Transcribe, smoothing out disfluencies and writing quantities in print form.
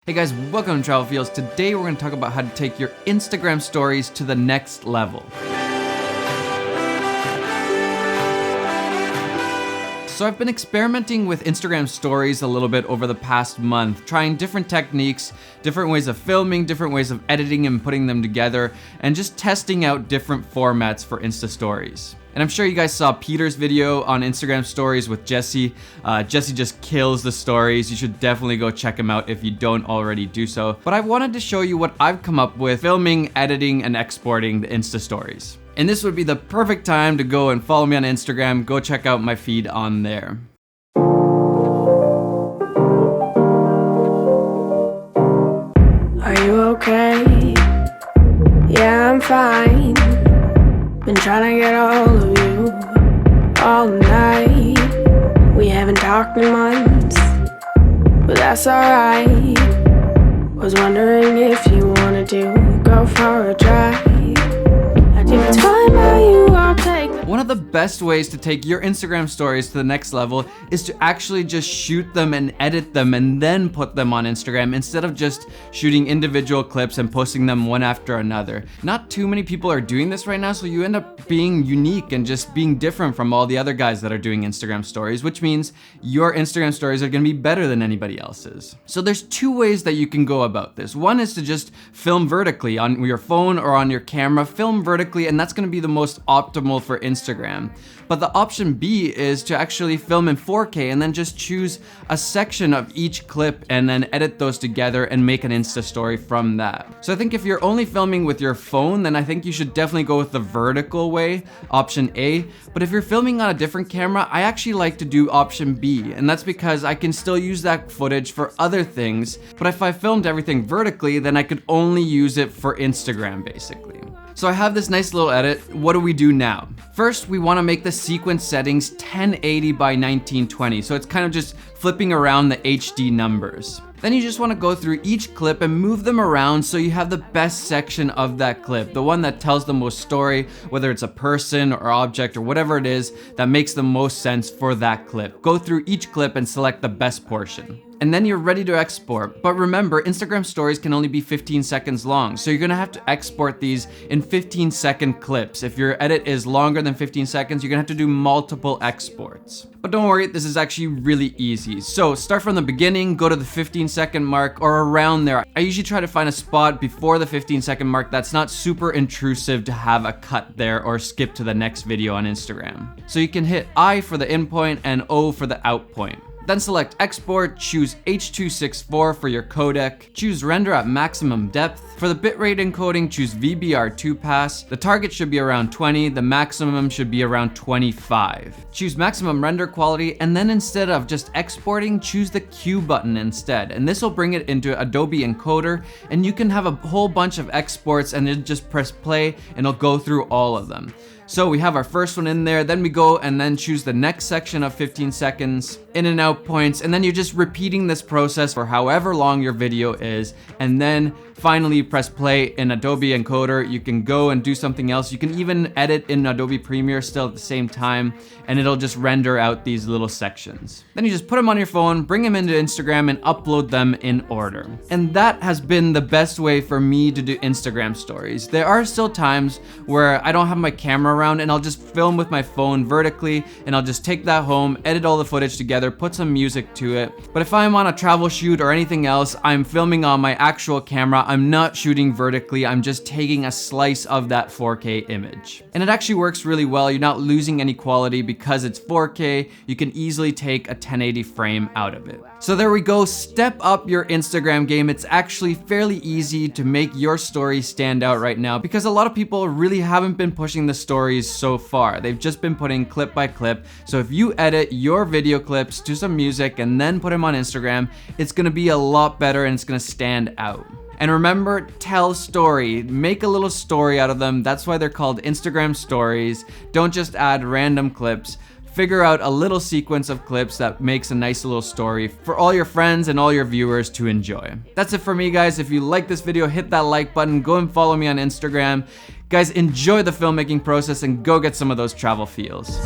Hey guys, welcome to Travel Feels. Today we're going to talk about how to take your Instagram stories to the next level. So I've been experimenting with Instagram stories a little bit over the past month, trying different techniques, different ways of filming, different ways of editing and putting them together, and just testing out different formats for Insta stories. And I'm sure you guys saw Peter's video on Instagram stories with Jesse. Jesse just kills the stories. You should definitely go check him out if you don't already do so. But I wanted to show you what I've come up with filming, editing, and exporting the Insta stories. And this would be the perfect time to go and follow me on Instagram. Go check out my feed on there. Are you okay? Yeah, I'm fine. Been trying to get a hold of you all night. We haven't talked in months, but that's alright. Was wondering if you wanted to go for a drive. It's fine by you, I'll take. One of the best ways to take your Instagram stories to the next level is to actually just shoot them and edit them and then put them on Instagram instead of just shooting individual clips and posting them one after another. Not too many people are doing this right now, so you end up being unique and just being different from all the other guys that are doing Instagram stories, which means your Instagram stories are gonna be better than anybody else's. So there's two ways that you can go about this. One is to just film vertically on your phone or on your camera, film vertically, and that's gonna be the most optimal for Instagram. But the option B is to actually film in 4K and then just choose a section of each clip and then edit those together and make an Insta story from that. So I think if you're only filming with your phone, then I think you should definitely go with the vertical way, option A. But if you're filming on a different camera, I actually like to do option B, and that's because I can still use that footage for other things. But if I filmed everything vertically, then I could only use it for Instagram basically. So I have this nice little edit. What do we do now? First, we want to make the sequence settings 1080 by 1920. So it's kind of just flipping around the HD numbers. Then you just want to go through each clip and move them around so you have the best section of that clip, the one that tells the most story, whether it's a person or object or whatever it is that makes the most sense for that clip. Go through each clip and select the best portion. And then you're ready to export. But remember, Instagram stories can only be 15 seconds long, so you're gonna have to export these in 15-second clips. If your edit is longer than 15 seconds, you're gonna have to do multiple exports. But don't worry, this is actually really easy. So start from the beginning, go to the 15-second mark or around there. I usually try to find a spot before the 15-second mark that's not super intrusive to have a cut there or skip to the next video on Instagram. So you can hit I for the in point and O for the out point. Then select export, choose H.264 for your codec, choose render at maximum depth. For the bitrate encoding, choose VBR2 pass. The target should be around 20, the maximum should be around 25. Choose maximum render quality, and then instead of just exporting, choose the Q button instead. And this will bring it into Adobe Encoder, and you can have a whole bunch of exports and then just press play and it'll go through all of them. So we have our first one in there, then we go and then choose the next section of 15 seconds, in and out points, and then you're just repeating this process for however long your video is, and then finally press play in Adobe Encoder. You can go and do something else. You can even edit in Adobe Premiere still at the same time, and it'll just render out these little sections. Then you just put them on your phone, bring them into Instagram, and upload them in order. And that has been the best way for me to do Instagram stories. There are still times where I don't have my camera around and I'll just film with my phone vertically, and I'll just take that home, edit all the footage together, put some music to it. But if I'm on a travel shoot or anything else, I'm filming on my actual camera. I'm not shooting vertically, I'm just taking a slice of that 4K image. And it actually works really well. You're not losing any quality because it's 4K. You can easily take a 1080 frame out of it. So there we go, step up your Instagram game. It's actually fairly easy to make your story stand out right now because a lot of people really haven't been pushing the stories so far. They've just been putting clip by clip. So if you edit your video clips to some music and then put them on Instagram, it's gonna be a lot better and it's gonna stand out. And remember, tell story. Make a little story out of them. That's why they're called Instagram stories. Don't just add random clips. Figure out a little sequence of clips that makes a nice little story for all your friends and all your viewers to enjoy. That's it for me, guys. If you like this video, hit that like button. Go and follow me on Instagram. Guys, enjoy the filmmaking process and go get some of those travel feels.